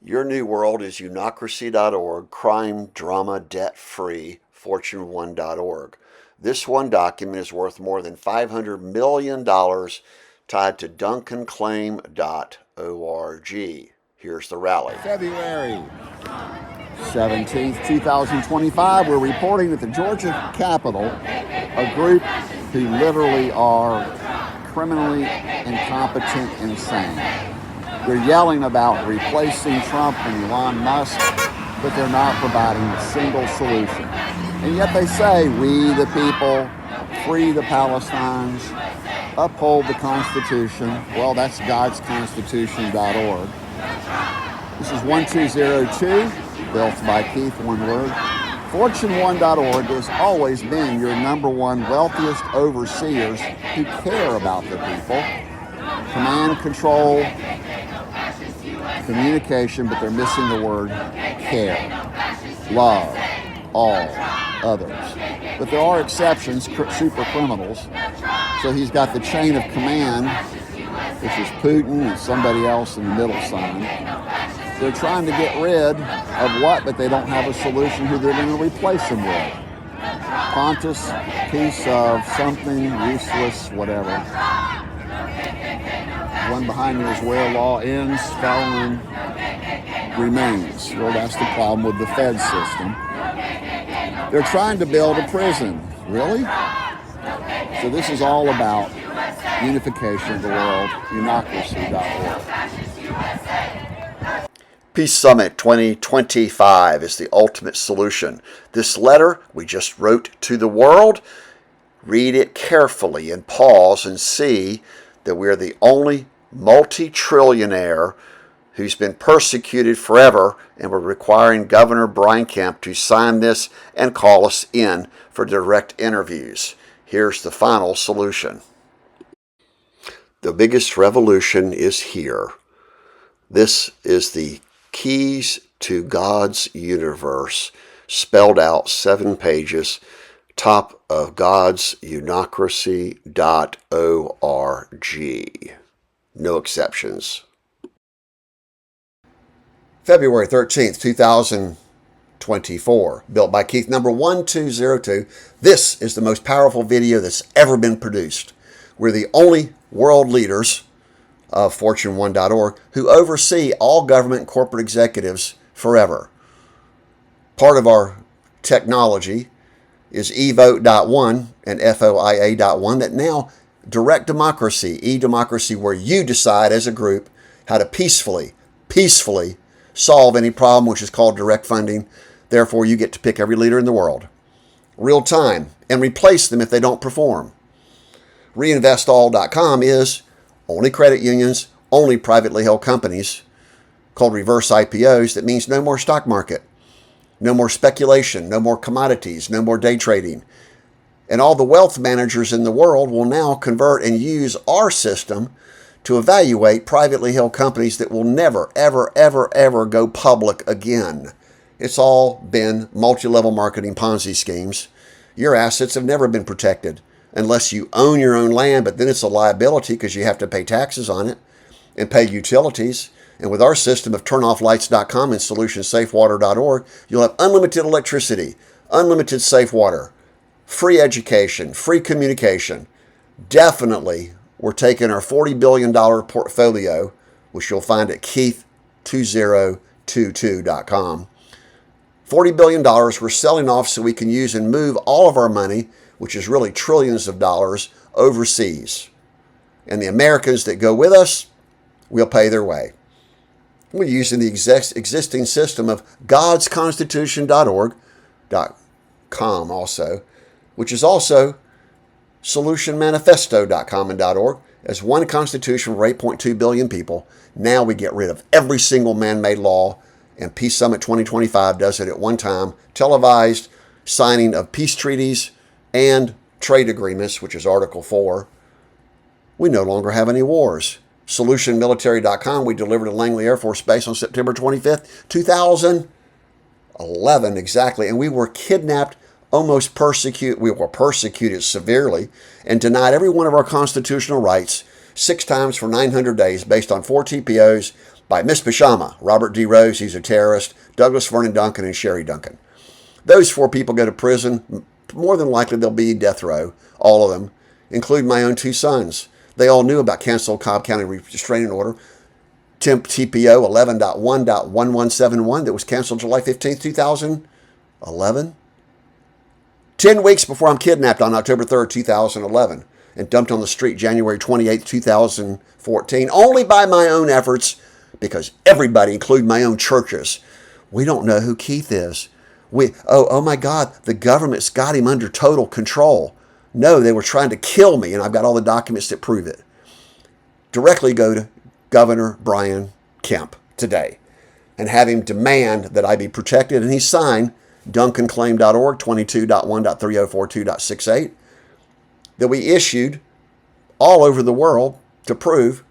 Your new world is uNIocracy.org, crime, drama, debt-free, fortune1.org. This one document is worth more than $500 million tied to DuncanClaim.org. Here's the rally. February 17th, 2025, we're reporting at the Georgia Capitol a group who literally are criminally incompetent, insane. They're yelling about replacing Trump and Elon Musk, but they're not providing a single solution. And yet they say, we the people, free the Palestinians, uphold the Constitution. Well, that's GodsHotLine.org. This is 1202, built by Keith, one word. Fortune1.org has always been your number one wealthiest overseers who care about the people. Command, control, communication, but they're missing the word care. Love all others. But there are exceptions, super criminals. So he's got the chain of command, which is Putin and somebody else in the middle sign. They're trying to get rid of what, but they don't have a solution who they're going to replace him with. Pontus, piece of something, useless, whatever. One behind me is where law ends, felon remains. Well, that's the problem with the Fed system. They're trying to build a prison. Really? So this is all about unification of the world, uNIocracy.org. Peace Summit 2025 is the ultimate solution. This letter we just wrote to the world, read it carefully and pause and see that we are the only multi-trillionaire who's been persecuted forever, and we're requiring Governor Brian Kemp to sign this and call us in for direct interviews. Here's the final solution. The biggest revolution is here. This is the keys to God's universe, spelled out 7 pages, top of Gods HotLine.org. No exceptions. February 13th, 2024. Built by Keith, number 1202. This is the most powerful video that's ever been produced. We're the only world leaders of Fortune1.org who oversee all government and corporate executives forever. Part of our technology is Evote.one and FOIA.ONE that now direct democracy, e-democracy, where you decide as a group how to peacefully solve any problem, which is called direct funding. Therefore, you get to pick every leader in the world, real time, and replace them if they don't perform. Reinvestall.com is only credit unions, only privately held companies, called reverse IPOs. That means no more stock market, no more speculation, no more commodities, no more day trading. And all the wealth managers in the world will now convert and use our system to evaluate privately held companies that will never, ever, ever, ever go public again. It's all been multi-level marketing Ponzi schemes. Your assets have never been protected unless you own your own land, but then it's a liability because you have to pay taxes on it and pay utilities. And with our system of turnofflights.com and solutionsafewater.org, you'll have unlimited electricity, unlimited safe water, free education, free communication. Definitely, we're taking our $40 billion portfolio, which you'll find at Keith2022.com. $40 billion we're selling off so we can use and move all of our money, which is really trillions of dollars, overseas. And the Americans that go with us, we'll pay their way. We're using the existing system of GodsConstitution.org.com also, which is also SolutionManifesto.com and .org. As one constitution for 8.2 billion people, now we get rid of every single man-made law, and Peace Summit 2025 does it at one time. Televised signing of peace treaties and trade agreements, which is Article 4. We no longer have any wars. SolutionMilitary.com, we delivered to Langley Air Force Base on September 25th, 2011 exactly, and we were kidnapped, almost persecuted. We were persecuted severely and denied every one of our constitutional rights 6 times for 900 days based on 4 TPOs by Miss Pashama, Robert D. Rose, he's a terrorist, Douglas Vernon Duncan, and Sherry Duncan. Those 4 people go to prison. More than likely they'll be death row, all of them, including my own 2 sons. They all knew about canceled Cobb County restraining order, temp TPO 11.1.1171 that was canceled July 15th, 2011. 10 weeks before I'm kidnapped on October 3rd, 2011, and dumped on the street January 28th, 2014, only by my own efforts, because everybody, including my own churches, we don't know who Keith is. Oh my God, the government's got him under total control. No, they were trying to kill me, and I've got all the documents that prove it. Directly go to Governor Brian Kemp today and have him demand that I be protected, and he signed DuncanClaim.org 22.1.3042.68 that we issued all over the world to prove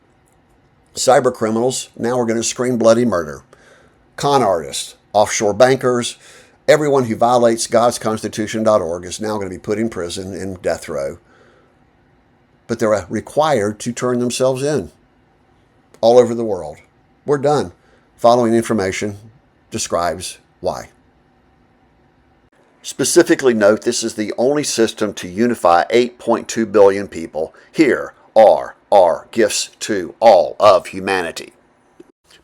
cyber criminals now are going to scream bloody murder. Con artists, offshore bankers, everyone who violates GodsConstitution.org is now going to be put in prison in death row. But they're required to turn themselves in all over the world. We're done. Following information describes why. Specifically note, this is the only system to unify 8.2 billion people. Here are our gifts to all of humanity.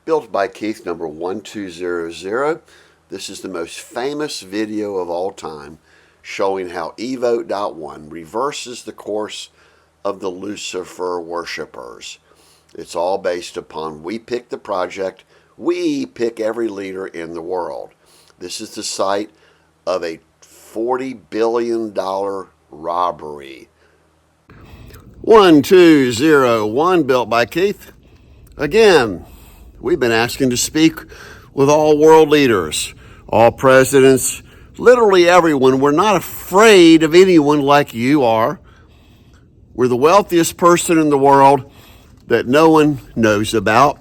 Built by Keith number 1200. This is the most famous video of all time, showing how Evote.one reverses the course of the Lucifer worshippers. It's all based upon we pick the project, we pick every leader in the world. This is the site of a $40 billion robbery. 1201, Built by Keith. Again, we've been asking to speak with all world leaders, all presidents, literally everyone. We're not afraid of anyone like you are. We're the wealthiest person in the world that no one knows about.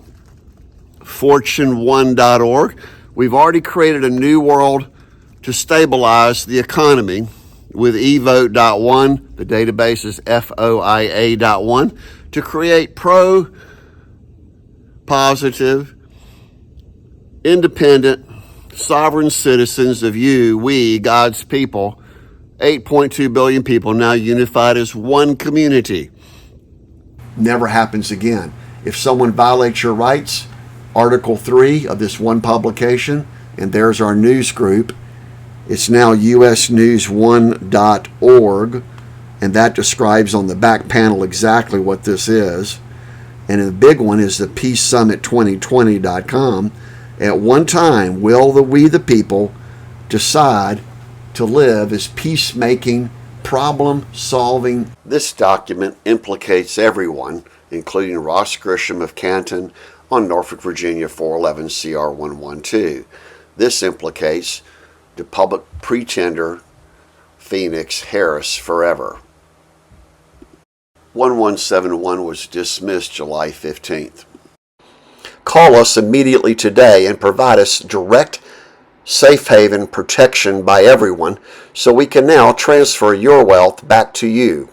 Fortune1.org. We've already created a new world to stabilize the economy with Evote.one. The database is FOIA.ONE, to create pro-positive, independent, sovereign citizens of you, we, God's people, 8.2 billion people now unified as one community. Never happens again. If someone violates your rights, Article 3 of this one publication, and there's our news group, it's now usnews1.org, and that describes on the back panel exactly what this is. And the big one is the peacesummit2020.com. At one time, will we the people decide to live as peacemaking, problem-solving. This document implicates everyone, including Ross Grisham of Canton on Norfolk, Virginia 411 CR 112. This implicates the public pretender Phoenix Harris forever. 1171 was dismissed July 15th. Call us immediately today and provide us direct safe haven protection by everyone so we can now transfer your wealth back to you.